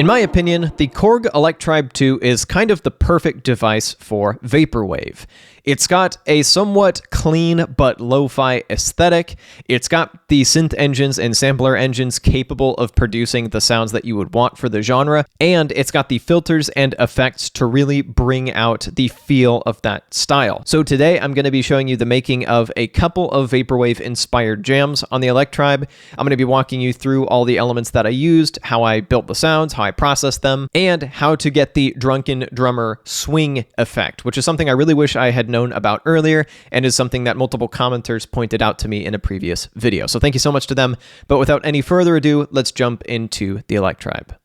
my opinion, the Korg Electribe 2 is kind of the perfect device for Vaporwave. It's got a somewhat clean but lo-fi aesthetic. It's got the synth engines and sampler engines capable of producing the sounds that you would want for the genre, and it's got the filters and effects to really bring out the feel of that style. So today I'm going to be showing you the making of a couple of Vaporwave inspired jams on the Electribe. I'm going to be walking you through all the elements that I used, how I built the sounds, how I processed them, and how to get the drunken drummer swing effect, which is something I really wish I had known about earlier and is something that multiple commenters pointed out to me in a previous video. So thank you so much to them. But without any further ado, let's jump into the Electribe.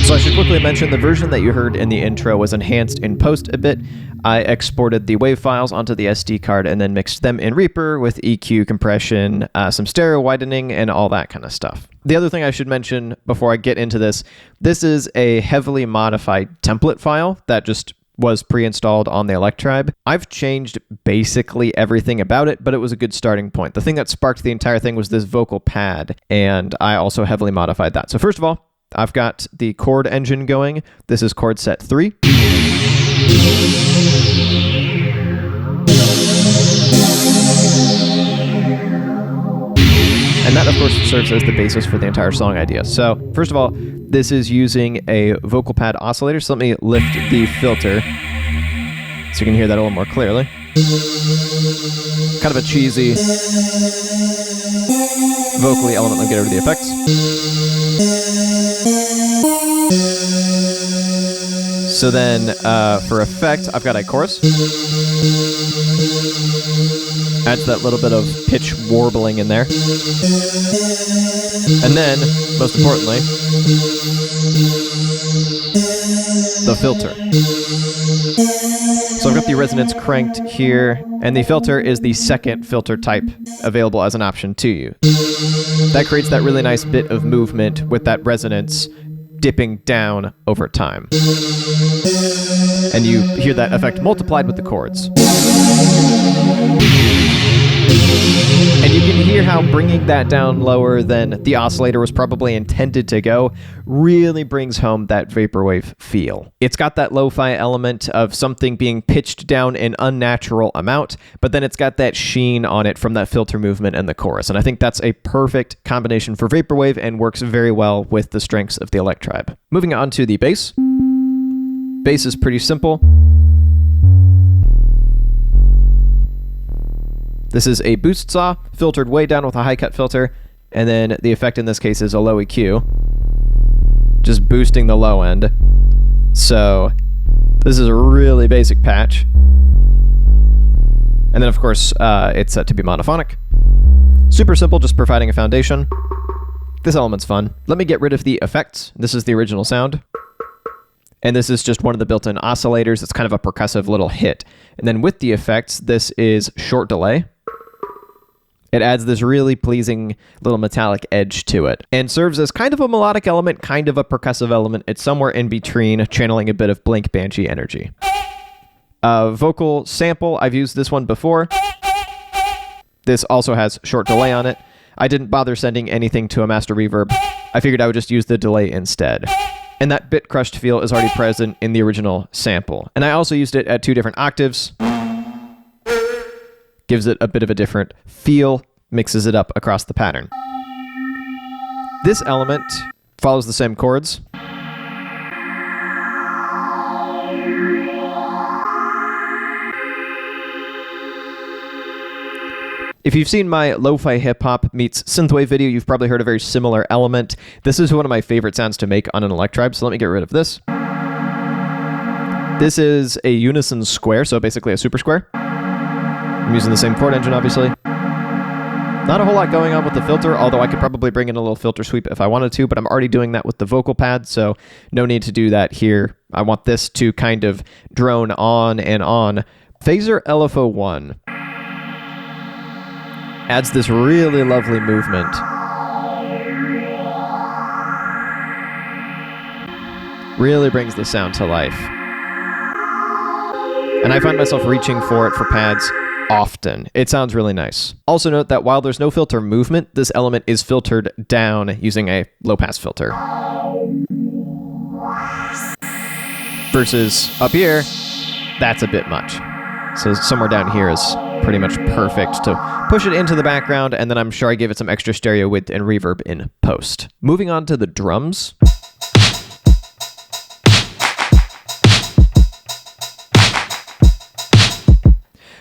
So I should quickly mention the version that you heard in the intro was enhanced in post a bit. I exported the WAV files onto the SD card and then mixed them in Reaper with EQ, compression, some stereo widening, and all that kind of stuff. The other thing I should mention before I get into this is a heavily modified template file that just was pre-installed on the Electribe. I've changed basically everything about it, but it was a good starting point. The thing that sparked the entire thing was this vocal pad, and I also heavily modified that. So first of all, I've got the chord engine going. This is chord set 3. And that, of course, serves as the basis for the entire song idea. So, first of all, this is using a vocal pad oscillator. So let me lift the filter so you can hear that a little more clearly. Kind of a cheesy vocally element. Let me get over the effects. So then, for effect, I've got a chorus. Adds that little bit of pitch warbling in there. And then, most importantly, the filter. So I've got the resonance cranked here, and the filter is the second filter type available as an option to you. That creates that really nice bit of movement with that resonance dipping down over time. And you hear that effect multiplied with the chords. And you can hear how bringing that down lower than the oscillator was probably intended to go really brings home that Vaporwave feel. It's got that lo-fi element of something being pitched down an unnatural amount, but then it's got that sheen on it from that filter movement and the chorus. And I think that's a perfect combination for Vaporwave and works very well with the strengths of the Electribe. Moving on to the bass. Bass is pretty simple. This is a boost saw, filtered way down with a high cut filter, and then the effect in this case is a low EQ, just boosting the low end. So this is a really basic patch. And then of course, it's set to be monophonic. Super simple, just providing a foundation. This element's fun. Let me get rid of the effects. This is the original sound. And this is just one of the built-in oscillators. It's kind of a percussive little hit. And then with the effects, this is short delay. It adds this really pleasing little metallic edge to it and serves as kind of a melodic element, kind of a percussive element. It's somewhere in between, channeling a bit of Blink Banshee energy. Vocal sample, I've used this one before. This also has short delay on it. I didn't bother sending anything to a master reverb. I figured I would just use the delay instead. And that bit crushed feel is already present in the original sample. And I also used it at 2 different octaves. Gives it a bit of a different feel, mixes it up across the pattern. This element follows the same chords. If you've seen my lo-fi hip-hop meets synthwave video, you've probably heard a very similar element. This is one of my favorite sounds to make on an Electribe, so let me get rid of this. This is a unison square, so basically a super square. I'm using the same chord engine, obviously. Not a whole lot going on with the filter, although I could probably bring in a little filter sweep if I wanted to, but I'm already doing that with the vocal pad, so no need to do that here. I want this to kind of drone on and on. Phaser LFO1. adds this really lovely movement. Really brings the sound to life. And I find myself reaching for it for pads often. It sounds really nice. Also note that while there's no filter movement, this element is filtered down using a low-pass filter. Versus up here, that's a bit much. So somewhere down here is pretty much perfect to push it into the background, and then I'm sure I gave it some extra stereo width and reverb in post. Moving on to the drums.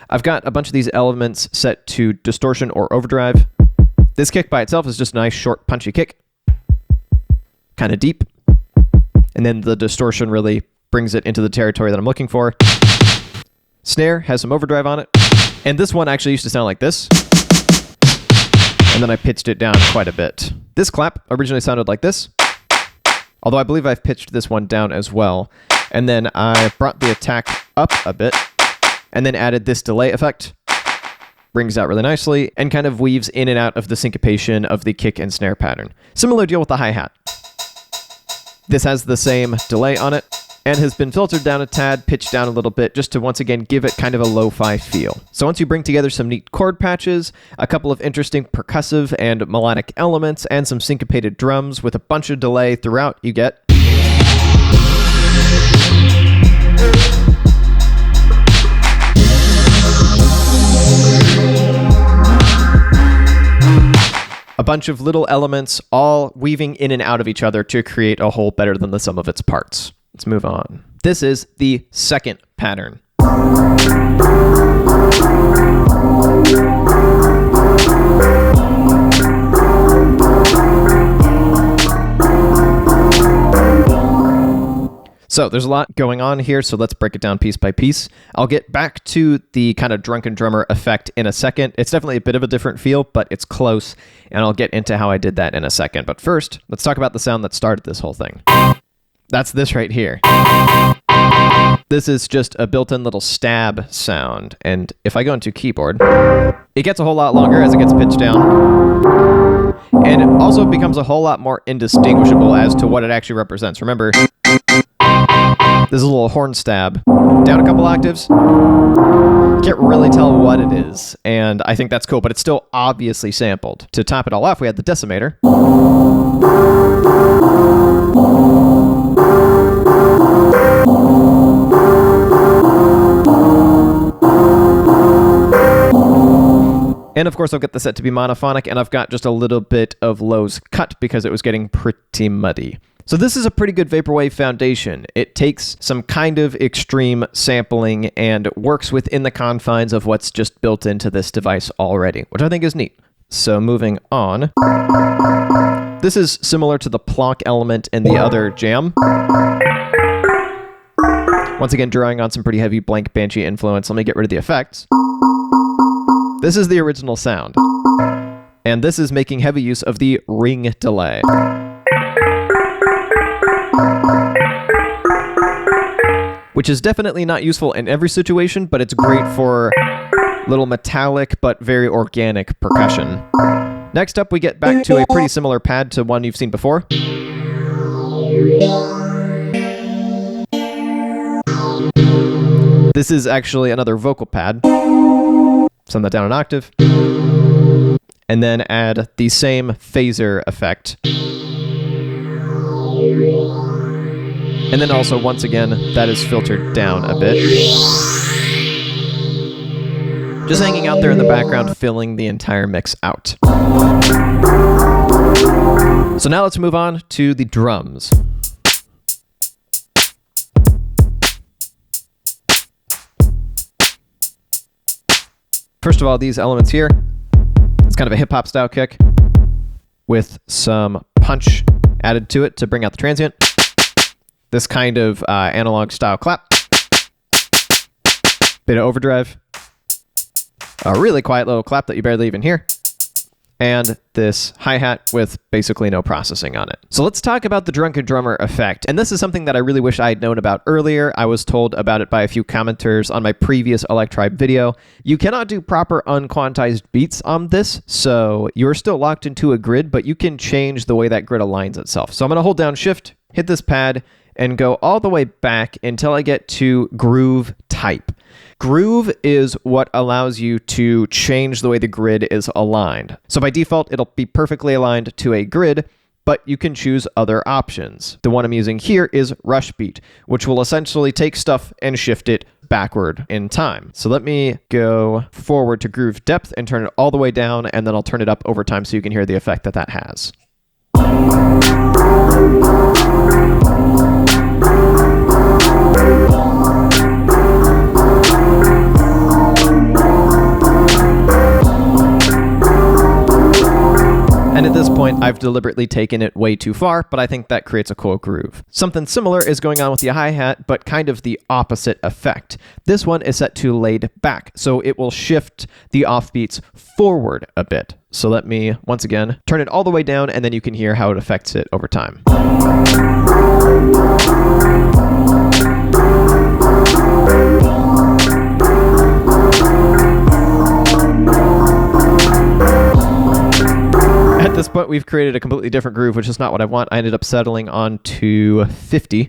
I've got a bunch of these elements set to distortion or overdrive. This kick by itself is just a nice, short, punchy kick. Kind of deep. And then the distortion really brings it into the territory that I'm looking for. Snare has some overdrive on it. And this one actually used to sound like this. And then I pitched it down quite a bit. This clap originally sounded like this. Although I believe I've pitched this one down as well. And then I brought the attack up a bit. And then added this delay effect. Brings out really nicely and kind of weaves in and out of the syncopation of the kick and snare pattern. Similar deal with the hi-hat. This has the same delay on it and has been filtered down a tad, pitched down a little bit, just to once again give it kind of a lo-fi feel. So once you bring together some neat chord patches, a couple of interesting percussive and melodic elements, and some syncopated drums with a bunch of delay throughout, you get a bunch of little elements all weaving in and out of each other to create a whole better than the sum of its parts. Let's move on. This is the second pattern. So there's a lot going on here, so let's break it down piece by piece. I'll get back to the kind of drunken drummer effect in a second. It's definitely a bit of a different feel, but it's close, and I'll get into how I did that in a second. But first, let's talk about the sound that started this whole thing. That's this right here. This is just a built-in little stab sound, and if I go into keyboard, it gets a whole lot longer as it gets pitched down, and it also becomes a whole lot more indistinguishable as to what it actually represents. Remember, this is a little horn stab. Down a couple octaves. Can't really tell what it is, and I think that's cool, but it's still obviously sampled. To top it all off, we had the decimator. And of course, I've got the set to be monophonic, and I've got just a little bit of lows cut because it was getting pretty muddy. So this is a pretty good Vaporwave foundation. It takes some kind of extreme sampling and works within the confines of what's just built into this device already, which I think is neat. So moving on. This is similar to the plonk element in the other jam. Once again, drawing on some pretty heavy blank banshee influence. Let me get rid of the effects. This is the original sound. And this is making heavy use of the ring delay. Which is definitely not useful in every situation, but it's great for little metallic but very organic percussion. Next up, we get back to a pretty similar pad to one you've seen before. This is actually another vocal pad. Send that down an octave. And then add the same phaser effect. And then also, once again, that is filtered down a bit. Just hanging out there in the background, filling the entire mix out. So now let's move on to the drums. First of all, these elements here, it's kind of a hip-hop style kick with some punch added to it to bring out the transient. This kind of analog style clap. Bit of overdrive. A really quiet little clap that you barely even hear. and this hi-hat with basically no processing on it. So let's talk about the drunken drummer effect. And this is something that I really wish I had known about earlier. I was told about it by a few commenters on my previous Electribe video. You cannot do proper unquantized beats on this, so you're still locked into a grid, but you can change the way that grid aligns itself. So I'm going to hold down Shift, hit this pad, and go all the way back until I get to groove type. Groove is what allows you to change the way the grid is aligned. So by default, it'll be perfectly aligned to a grid, but you can choose other options. The one I'm using here is rush beat, which will essentially take stuff and shift it backward in time. So let me go forward to groove depth and turn it all the way down, and then I'll turn it up over time so you can hear the effect that that has. And at this point, I've deliberately taken it way too far, but I think that creates a cool groove. Something similar is going on with the hi-hat, but kind of the opposite effect. This one is set to laid back, so it will shift the offbeats forward a bit. So let me, once again, turn it all the way down, and then you can hear how it affects it over time. At this point, we've created a completely different groove, which is not what I want. I ended up settling on to 50,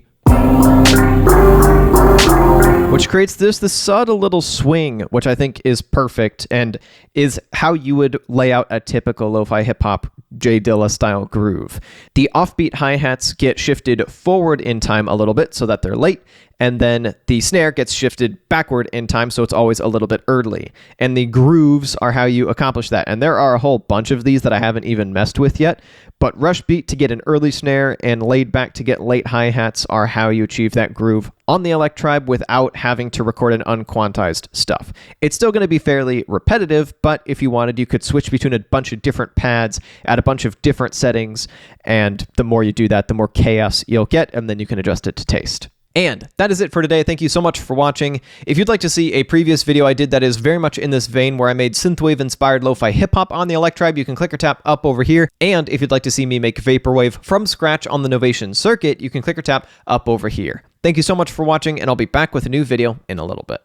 which creates this subtle little swing, which I think is perfect and is how you would lay out a typical lo-fi hip-hop J Dilla style groove. The offbeat hi-hats get shifted forward in time a little bit so that they're late, and then the snare gets shifted backward in time, so it's always a little bit early. And the grooves are how you accomplish that. And there are a whole bunch of these that I haven't even messed with yet, but rush beat to get an early snare and laid back to get late hi-hats are how you achieve that groove on the Electribe without having to record an unquantized stuff. It's still going to be fairly repetitive, but if you wanted, you could switch between a bunch of different pads at a bunch of different settings, and the more you do that, the more chaos you'll get, and then you can adjust it to taste. And that is it for today. Thank you so much for watching. If you'd like to see a previous video I did that is very much in this vein where I made synthwave-inspired lo-fi hip-hop on the Electribe, you can click or tap up over here. And if you'd like to see me make Vaporwave from scratch on the Novation circuit, you can click or tap up over here. Thank you so much for watching, and I'll be back with a new video in a little bit.